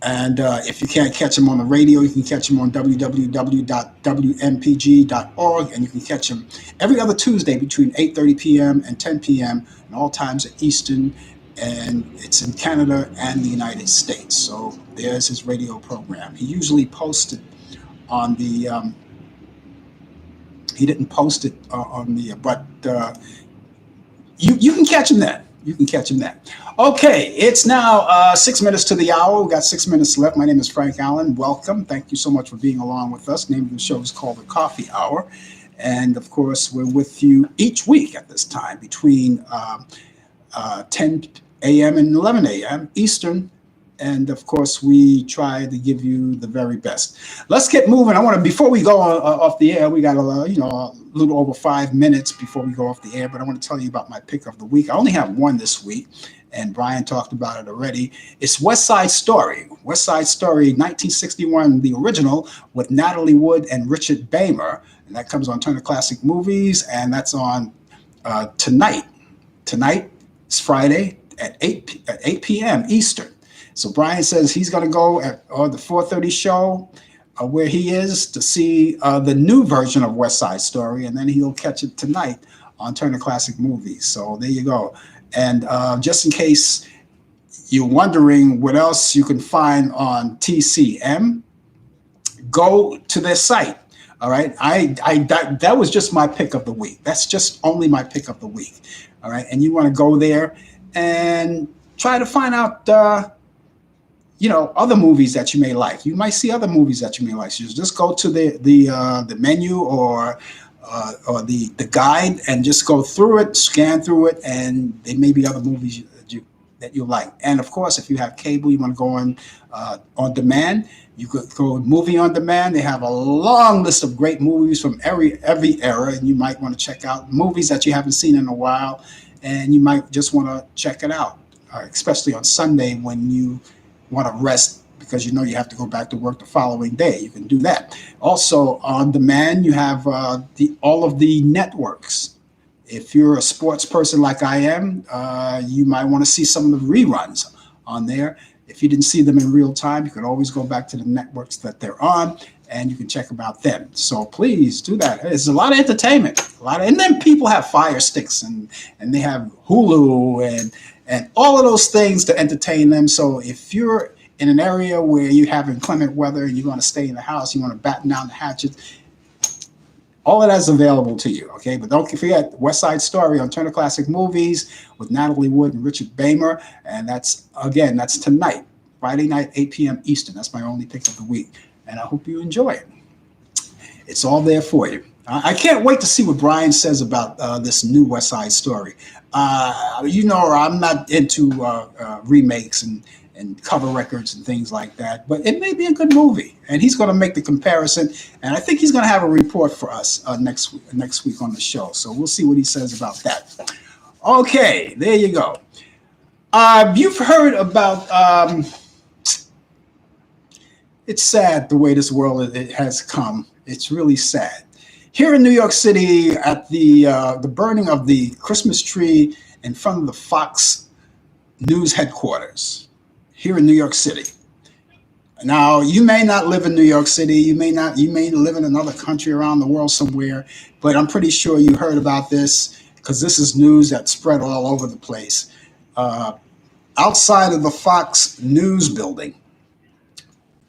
And if you can't catch him on the radio, you can catch him on www.wmpg.org. And you can catch him every other Tuesday between 8:30 p.m. and 10 p.m. and all times at Eastern. And it's in Canada and the United States. So there's his radio program. He usually posts it on the... he didn't post it on the... But you can catch him then. Okay, it's now 6 minutes to the hour. We've got 6 minutes left. My name is Frank Allan. Welcome. Thank you so much for being along with us. The name of the show is called The Coffee Hour. And, of course, we're with you each week at this time between 10 a.m. and 11 a.m. Eastern And of course, we try to give you the very best. Let's get moving. I want to, before we go off the air, we got a little over 5 minutes before we go off the air. But I want to tell you about my pick of the week. I only have one this week, and Brian talked about it already. It's West Side Story. West Side Story, 1961, the original, with Natalie Wood and Richard Beymer, and that comes on Turner Classic Movies, and that's on tonight. Tonight is Friday at 8 p.m. Eastern. So Brian says he's going to go at the 4:30 show where he is to see the new version of West Side Story, and then he'll catch it tonight on Turner Classic Movies. So there you go. And just in case you're wondering what else you can find on TCM, go to their site. All right. That was just my pick of the week. That's just only my pick of the week. All right. And you want to go there and try to find out, other movies that you may like. You might see other movies that you may like. So just go to the menu or the guide and just go through it, scan through it, and there may be other movies that you like. And of course, if you have cable, you want to go on demand. You could go movie on demand. They have a long list of great movies from every era, and you might want to check out movies that you haven't seen in a while, and you might just want to check it out, especially on Sunday when you want to rest because you have to go back to work the following day. You can do that. Also on demand, you have all of the networks. If you're a sports person like I am, you might want to see some of the reruns on there. If you didn't see them in real time, you can always go back to the networks that they're on, and you can check about them. So please do that. There's a lot of entertainment, and then people have Fire Sticks and they have Hulu and all of those things to entertain them. So if you're in an area where you have inclement weather and you want to stay in the house, you want to batten down the hatches, all of that's available to you, okay? But don't forget West Side Story on Turner Classic Movies with Natalie Wood and Richard Beymer, and that's tonight, Friday night, 8 p.m. Eastern. That's my only pick of the week, and I hope you enjoy it. It's all there for you. I can't wait to see what Brian says about this new West Side Story. I'm not into remakes and cover records and things like that, but it may be a good movie, and he's going to make the comparison, and I think he's going to have a report for us next week on the show, so we'll see what he says about that. Okay, there you go. You've heard about it's sad the way this world it has come. It's really sad. Here in New York City, at the burning of the Christmas tree in front of the Fox News headquarters, here in New York City. Now, you may not live in New York City. You may live in another country around the world somewhere, but I'm pretty sure you heard about this because this is news that spread all over the place. Outside of the Fox News building,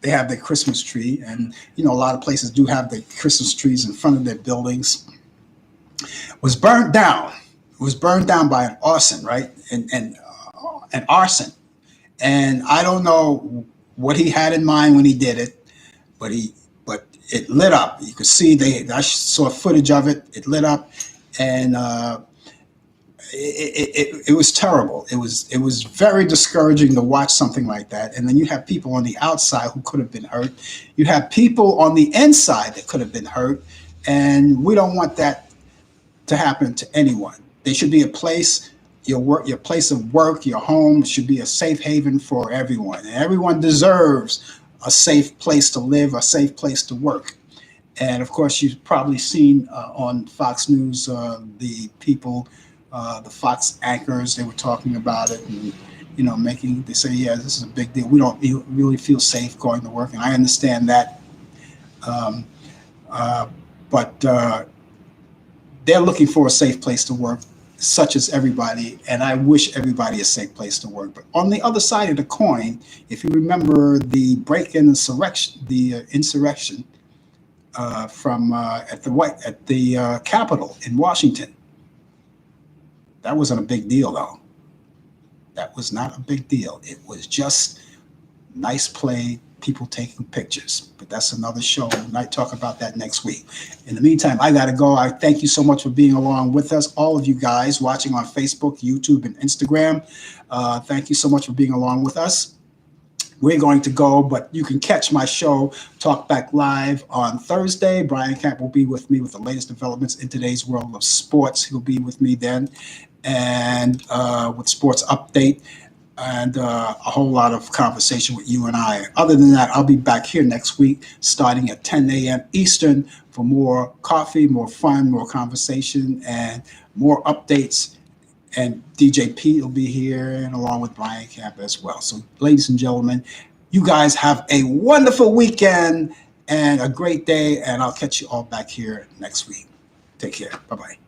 they have their Christmas tree, and a lot of places do have the Christmas trees in front of their buildings. Was burned down. It was burned down by an arson, right? And an arson. And I don't know what he had in mind when he did it, but it lit up. You could see I saw footage of it. It lit up, and it was terrible. It was very discouraging to watch something like that. And then you have people on the outside who could have been hurt. You have people on the inside that could have been hurt, and we don't want that to happen to anyone. There should be a place. Your place of work, your home should be a safe haven for everyone. And everyone deserves a safe place to live, a safe place to work. And of course, you've probably seen on Fox News, the people, the Fox anchors, they were talking about it and, they say, yeah, this is a big deal. We don't really feel safe going to work. And I understand that. But they're looking for a safe place to work, such as everybody, and I wish everybody a safe place to work. But on the other side of the coin, if you remember the break-in insurrection from at the Capitol in Washington, that wasn't a big deal, though. That was not a big deal. It was just nice play, people taking pictures. But that's another show. We might talk about that next week. In the meantime, I got to go. I thank you so much for being along with us, all of you guys watching on Facebook, YouTube, and Instagram. Thank you so much for being along with us. we're going to go, but you can catch my show, Talk Back Live, on Thursday. Brian Camp will be with me with the latest developments in today's world of sports. He'll be with me then, and with Sports Update, and a whole lot of conversation with you and I. Other than that, I'll be back here next week starting at 10 a.m. Eastern for more coffee, more fun, more conversation, and more updates. And DJ Pete will be here, and along with Brian Camp as well. So, ladies and gentlemen, you guys have a wonderful weekend and a great day, and I'll catch you all back here next week. Take care. Bye-bye.